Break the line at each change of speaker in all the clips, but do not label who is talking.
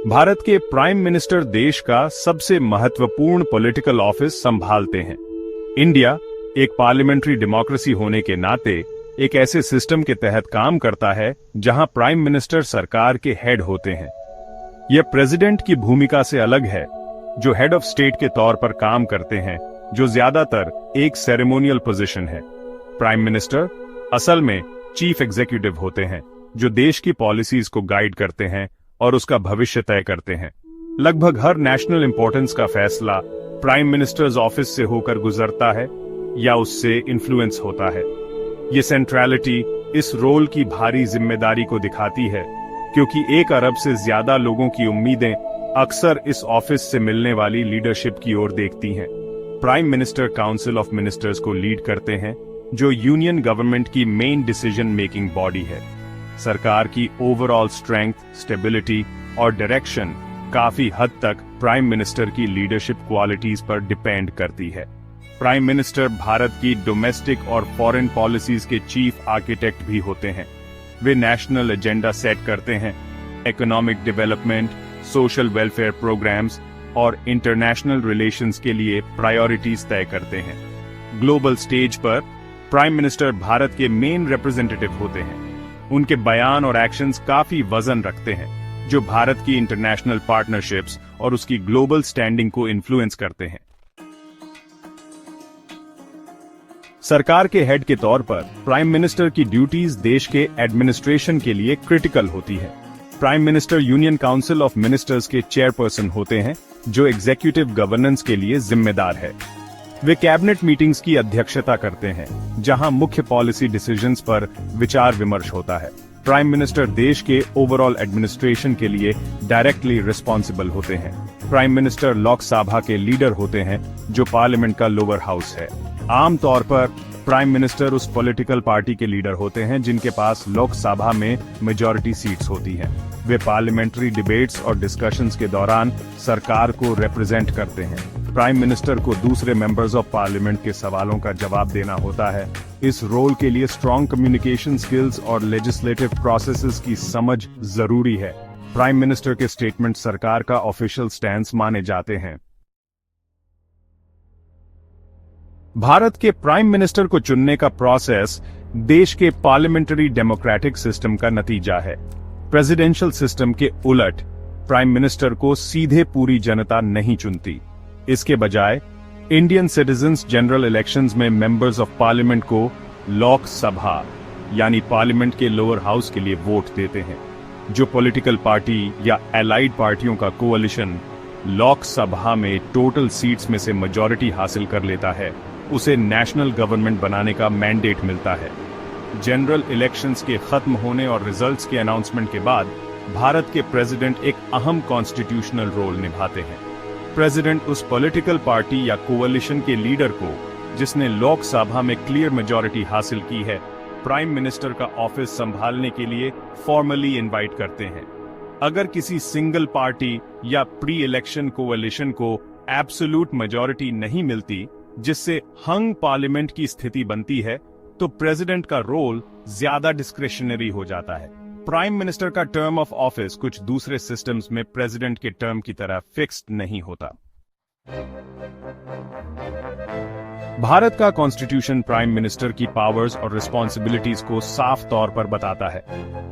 भारत के prime minister देश का सबसे महत्वपूर्ण पॉलिटिकल ऑफिस संभालते हैं। इंडिया एक पार्लियामेंट्री डेमोक्रेसी होने के नाते एक ऐसे सिस्टम के तहत काम करता है जहां प्राइम मिनिस्टर सरकार के हेड होते हैं। यह प्रेसिडेंट की भूमिका से अलग है, जो हेड ऑफ स्टेट के तौर पर काम करते हैं, जो ज्यादातर एक सेरेमोनियल पोजीशन है। प्राइम मिनिस्टर असल में चीफ एग्जीक्यूटिव होते हैं, जो देश की पॉलिसीज को गाइड करते हैं और उसका भविष्य तय करते हैं। लगभग हर नेशनल इंपॉर्टेंस का फैसला प्राइम मिनिस्टर्स ऑफिस से होकर गुजरता है या उससे इन्फ्लुएंस होता है। ये सेंट्रलिटी इस रोल की भारी जिम्मेदारी को दिखाती है, क्योंकि 1 अरब से ज्यादा लोगों की उम्मीदें अक्सर इस ऑफिस से मिलने वाली लीडरशिप की ओर देखती हैं। Prime minister council of ministers को लीड करते हैं, जो यूनियन गवर्नमेंट की मेन डिसीजन मेकिंग बॉडी है। सरकार की ओवरऑल स्ट्रेंथ, स्टेबिलिटी और डायरेक्शन काफी हद तक प्राइम मिनिस्टर की लीडरशिप क्वालिटीज पर डिपेंड करती है। प्राइम मिनिस्टर भारत की डोमेस्टिक और फॉरेन पॉलिसीज के चीफ आर्किटेक्ट भी होते हैं। वे नेशनल एजेंडा सेट करते हैं, economic development, social welfare programmes और इंटरनेशनल रिलेशंस के लिए प्रायोरिटीज तय करते हैं। ग्लोबल स्टेज पर प्राइम मिनिस्टर भारत के मेन रिप्रेजेंटेटिव होते हैं। उनके बयान और एक्शंस काफी वजन रखते हैं, जो भारत की इंटरनेशनल पार्टनरशिप्स और उसकी ग्लोबल स्टैंडिंग को इन्फ्लुएंस करते हैं। सरकार के हेड के तौर पर प्राइम मिनिस्टर की ड्यूटीज देश के एडमिनिस्ट्रेशन के लिए क्रिटिकल होती है। Prime minister union council of ministers के चेयरपर्सन होते हैं, जो एग्जीक्यूटिव गवर्नेंस के लिए जिम्मेदार है। वे कैबिनेट मीटिंग्स की अध्यक्षता करते हैं, जहां मुख्य पॉलिसी डिसीजंस पर विचार विमर्श होता है। प्राइम मिनिस्टर देश के ओवरऑल एडमिनिस्ट्रेशन के लिए डायरेक्टली रिस्पॉन्सिबल होते हैं। प्राइम मिनिस्टर लोकसभा के लीडर होते हैं, जो पार्लियामेंट का लोअर हाउस है। आमतौर पर प्राइम मिनिस्टर उस पॉलिटिकल पार्टी के लीडर होते हैं जिनके पास लोकसभा में मेजॉरिटी सीट्स होती हैं। वे पार्लियामेंट्री डिबेट्स और डिस्कशंस के दौरान सरकार को रिप्रेजेंट करते हैं। प्राइम मिनिस्टर को दूसरे मेंबर्स ऑफ पार्लियामेंट के सवालों का जवाब देना होता है। इस रोल के लिए स्ट्रॉन्ग कम्युनिकेशन स्किल्स और लेजिस्लेटिव प्रोसेसेस की समझ जरूरी है। प्राइम मिनिस्टर के स्टेटमेंट सरकार का ऑफिशियल स्टैंस माने जाते हैं। भारत के प्राइम मिनिस्टर को चुनने का प्रोसेस देश के पार्लियामेंट्री डेमोक्रेटिक सिस्टम का नतीजा है। प्रेसिडेंशियल सिस्टम के उलट प्राइम मिनिस्टर को सीधे पूरी जनता नहीं चुनती। इसके बजाय इंडियन सिटीजन्स जनरल इलेक्शंस में मेंबर्स ऑफ पार्लियामेंट को लोकसभा यानी पार्लियामेंट के लोअर हाउस के लिए वोट देते हैं। जो पॉलिटिकल पार्टी या एलाइड पार्टियों का कोalition लोकसभा में टोटल सीट्स में से मेजॉरिटी हासिल कर लेता है, उसे नेशनल गवर्नमेंट बनाने का मैंडेट मिलता है। जनरल इलेक्शंस के खत्म होने और रिजल्ट्स के अनाउंसमेंट के बाद भारत के प्रेसिडेंट एक अहम कॉन्स्टिट्यूशनल रोल निभाते हैं। प्रेसिडेंट उस पॉलिटिकल पार्टी या कोalition के लीडर को, जिसने लोकसभा में क्लियर मेजॉरिटी हासिल की है, प्राइम मिनिस्टर का ऑफिस संभालने के लिए फॉर्मली इनवाइट करते हैं। अगर किसी सिंगल पार्टी या प्री इलेक्शन कोalition को एब्सोल्यूट मेजॉरिटी नहीं मिलती, जिससे हंग पार्लियामेंट की स्थिति बनती है, तो प्रेसिडेंट का रोल ज्यादा डिस्क्रिशनरी हो जाता है। प्राइम मिनिस्टर का टर्म ऑफ ऑफिस कुछ दूसरे सिस्टम्स में प्रेसिडेंट के टर्म की तरह फिक्स्ड नहीं होता। भारत का कॉन्स्टिट्यूशन प्राइम मिनिस्टर की पावर्स और रिस्पॉन्सिबिलिटीज को साफ तौर पर बताता है।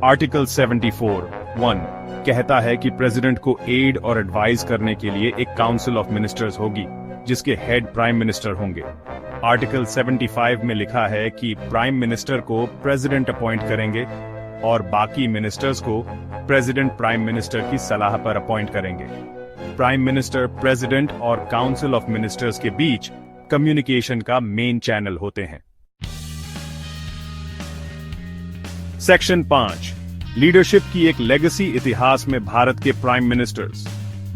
आर्टिकल 74(1) कहता है कि प्रेसिडेंट को एड और एडवाइज करने के लिए एक काउंसिल ऑफ मिनिस्टर्स होगी, जिसके हेड प्राइम मिनिस्टर होंगे। आर्टिकल 75 में लिखा है कि प्राइम मिनिस्टर को प्रेसिडेंट अपॉइंट करेंगे और बाकी मिनिस्टर्स को प्रेसिडेंट प्राइम मिनिस्टर की सलाह पर अपॉइंट करेंगे। प्राइम मिनिस्टर प्रेसिडेंट और काउंसिल ऑफ मिनिस्टर्स के बीच कम्युनिकेशन का मेन चैनल होते हैं। सेक्शन 5, लीडरशिप की एक लेगेसी इतिहास में भारत के प्राइम मिनिस्टर्स।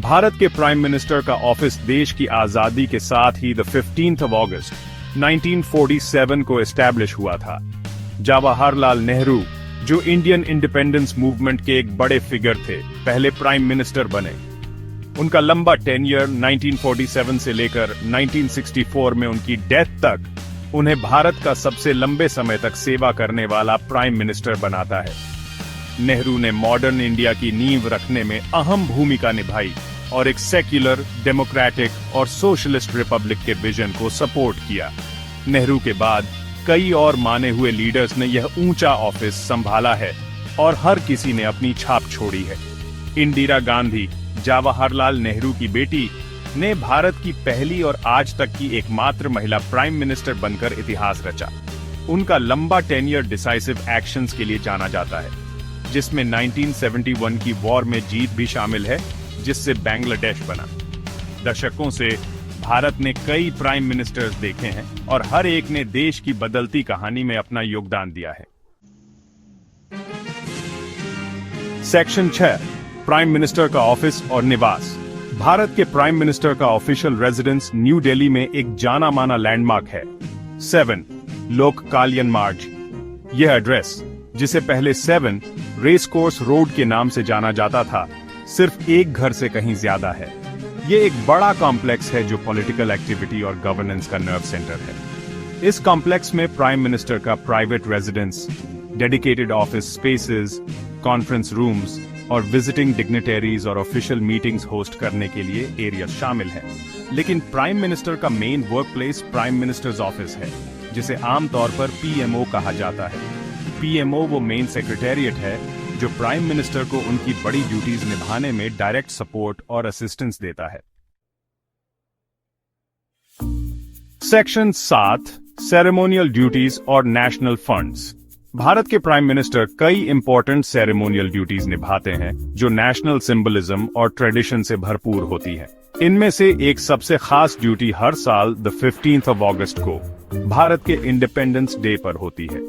भारत के प्राइम मिनिस्टर का ऑफिस देश की आजादी के साथ ही 15 अगस्त 1947 को एस्टैब्लिश हुआ था। जवाहरलाल नेहरू, जो इंडियन इंडिपेंडेंस मूवमेंट के एक बड़े फिगर थे, पहले प्राइम मिनिस्टर बने। उनका लंबा टेन्योर 1947 से लेकर 1964 में उनकी डेथ तक उन्हें भारत का सबसे लंबे समय तक सेवा करने वाला प्राइम मिनिस्टर बनाता है। नेहरू ने मॉडर्न इंडिया की नींव रखने में अहम भूमिका निभाई और एक सेक्युलर, डेमोक्रेटिक और सोशलिस्ट रिपब्लिक के विजन को सपोर्ट किया। नेहरू के बाद कई और माने हुए लीडर्स ने यह ऊंचा ऑफिस संभाला है और हर किसी ने अपनी छाप छोड़ी है। इंदिरा गांधी, जवाहरलाल नेहरू की बेटी, ने भारत की पहली और आज तक की एकमात्र महिला प्राइम मिनिस्टर बनकर इतिहास रचा। उनका लंबा टेन्योर डिसाइसिव एक्शंस के लिए जाना जाता है, जिसमें 1971 की वॉर में जीत भी शामिल है, जिससे बांग्लादेश बना। दशकों से भारत ने कई प्राइम मिनिस्टर्स देखे हैं और हर एक ने देश की बदलती कहानी में अपना योगदान दिया है। सेक्शन 6, प्राइम मिनिस्टर का ऑफिस और निवास। भारत के प्राइम मिनिस्टर का ऑफिशियल रेजिडेंस न्यू दिल्ली में एक जाना माना लैंडमार्क है। 7, लोक कल्याण मार्ग। यह एड्रेस, जिसे पहले 7 रेस कोर्स रोड के नाम से जाना जाता था, सिर्फ एक घर से कहीं ज्यादा है। यह एक बड़ा कॉम्प्लेक्स है जो पॉलिटिकल एक्टिविटी और गवर्नेंस का नर्व सेंटर है। इस कॉम्प्लेक्स में प्राइम मिनिस्टर का private residence, dedicated office spaces, conference rooms और विजिटिंग डिग्निटरीज और ऑफिशियल मीटिंग्स होस्ट करने के लिए एरिया शामिल है। लेकिन प्राइम मिनिस्टर का main work place prime minister's office है, जिसे आमतौर पर पीएमओ कहा जाता है। पीएमओ वो मेन सेक्रेटेरिएट है जो प्राइम मिनिस्टर को उनकी बड़ी ड्यूटीज निभाने में डायरेक्ट सपोर्ट और असिस्टेंस देता है। सेक्शन 7, सेरेमोनियल ड्यूटीज और नेशनल फंड्स। भारत के प्राइम मिनिस्टर कई इंपॉर्टेंट सेरेमोनियल ड्यूटीज निभाते हैं जो नेशनल सिंबलिज्म और ट्रेडिशन से भरपूर होती है। इनमें से एक सबसे खास ड्यूटी हर साल 15 अगस्त को भारत के इंडिपेंडेंस डे पर होती है।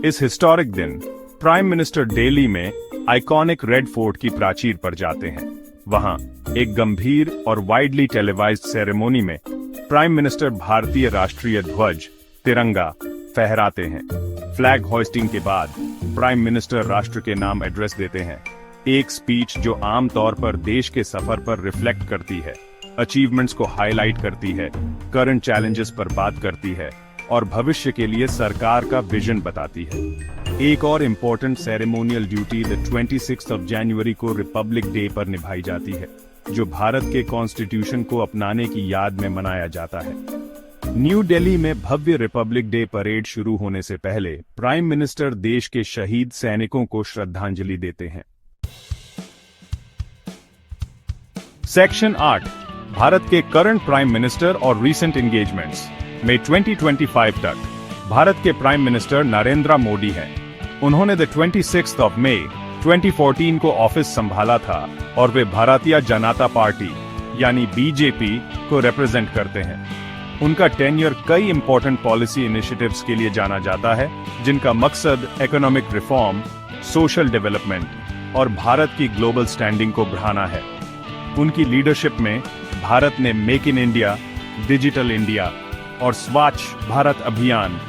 इस हिस्टोरिक दिन प्राइम मिनिस्टर दिल्ली में आइकॉनिक रेड फोर्ट की प्राचीर पर जाते हैं। वहां एक गंभीर और वाइडली टेलीवाइज्ड सेरेमोनी में प्राइम मिनिस्टर भारतीय राष्ट्रीय ध्वज तिरंगा फहराते हैं। फ्लैग होइस्टिंग के बाद प्राइम मिनिस्टर राष्ट्र के नाम एड्रेस देते हैं, एक स्पीच जो आमतौर पर देश के सफर पर रिफ्लेक्ट करती है, अचीवमेंट्स को हाईलाइट करती है, करंट चैलेंजेस पर बात करती है और भविष्य के लिए सरकार का विजन बताती है। एक और इम्पोर्टेंट सेरेमोनियल ड्यूटी 26 जनवरी को रिपब्लिक डे पर निभाई जाती है, जो भारत के कॉन्स्टिट्यूशन को अपनाने की याद में मनाया जाता है। न्यू दिल्ली में भव्य रिपब्लिक डे परेड शुरू होने से पहले प्राइम मिनिस्टर देश के शहीद सैनिकों को श्रद्धांजलि देते हैं। सेक्शन 8, भारत के करंट प्राइम मिनिस्टर और रीसेंट एंगेजमेंट्स। मई 2025 तक भारत के प्राइम मिनिस्टर नरेंद्र मोदी हैं। उन्होंने 26 मई 2014 को ऑफिस संभाला था और वे भारतीय जनता पार्टी यानी बीजेपी को रिप्रेजेंट करते हैं। उनका टेन्योर कई इंपॉर्टेंट पॉलिसी इनिशिएटिव्स के लिए जाना जाता है, जिनका मकसद इकोनॉमिक रिफॉर्म, सोशल डेवलपमेंट और भारत की ग्लोबल स्टैंडिंग को बढ़ाना है। उनकी लीडरशिप में भारत ने make in India, digital India और स्वच्छ भारत अभियान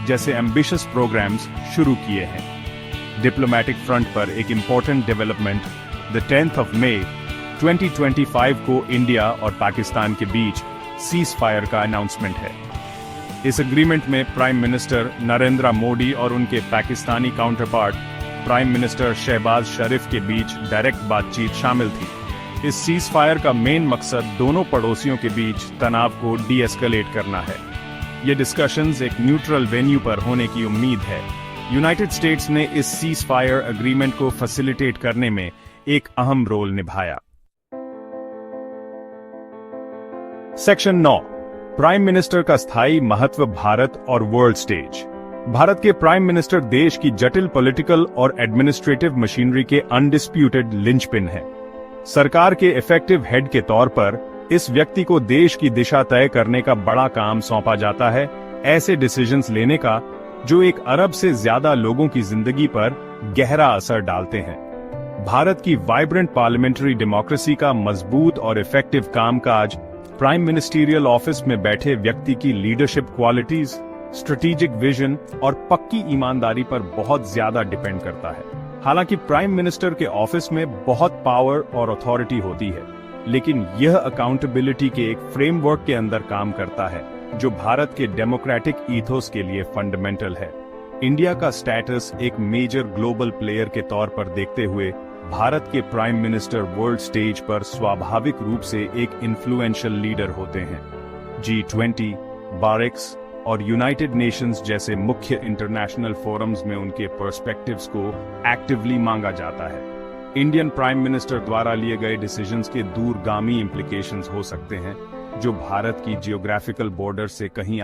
जैसे एम्बिशियस प्रोग्राम्स शुरू किए हैं। डिप्लोमेटिक फ्रंट पर एक इंपॉर्टेंट डेवलपमेंट 10 मई 2025 को इंडिया और पाकिस्तान के बीच सीज फायर का अनाउंसमेंट है। इस एग्रीमेंट में प्राइम मिनिस्टर नरेंद्र मोदी और उनके Pakistani counterpart prime minister Shahbaz Sharif के बीच डायरेक्ट बातचीत शामिल थी। इस सीज फायर का मेन मकसद दोनों पड़ोसियों के बीच तनाव को डी-एस्केलेट करना है। ये डिस्कशंस एक न्यूट्रल वेन्यू पर होने की उम्मीद है। यूनाइटेड स्टेट्स ने इस सीज फायर एग्रीमेंट को फैसिलिटेट करने में एक अहम रोल निभाया। सेक्शन 9, प्राइम मिनिस्टर का स्थायी महत्व भारत और वर्ल्ड स्टेज। भारत के प्राइम मिनिस्टर देश की जटिल पॉलिटिकल और एडमिनिस्ट्रेटिव मशीनरी के अनडिस्प्यूटेड लिंचपिन हैं। सरकार के इफेक्टिव हेड के तौर पर इस व्यक्ति को देश की दिशा तय करने का बड़ा काम सौंपा जाता है, ऐसे डिसीजंस लेने का जो 1 अरब से ज्यादा लोगों की जिंदगी पर गहरा असर डालते हैं। भारत की वाइब्रेंट पार्लियामेंट्री डेमोक्रेसी का मजबूत और इफेक्टिव कामकाज प्राइम मिनिस्टीरियल ऑफिस में बैठे व्यक्ति की लीडरशिप क्वालिटीज, स्ट्रेटेजिक विजन और पक्की ईमानदारी पर बहुत ज्यादा डिपेंड करता है। हालांकि प्राइम मिनिस्टर के ऑफिस में बहुत पावर और अथॉरिटी होती है, लेकिन यह अकाउंटेबिलिटी के एक फ्रेमवर्क के अंदर काम करता है जो भारत के डेमोक्रेटिक ईथोस के लिए फंडामेंटल है। इंडिया का स्टेटस एक मेजर ग्लोबल प्लेयर के तौर पर देखते हुए भारत के प्राइम मिनिस्टर वर्ल्ड स्टेज पर स्वाभाविक रूप से एक इन्फ्लुएंशियल लीडर होते हैं। G20, बारिक्स और यूनाइटेड नेशंस जैसे मुख्य इंटरनेशनल फोरम्स में उनके पर्सपेक्टिव्स को एक्टिवली मांगा जाता है। इंडियन प्राइम मिनिस्टर द्वारा लिए गए डिसीजंस के दूरगामी इंप्लीकेशंस हो सकते हैं, जो भारत की जियोग्राफिकल बॉर्डर से कहीं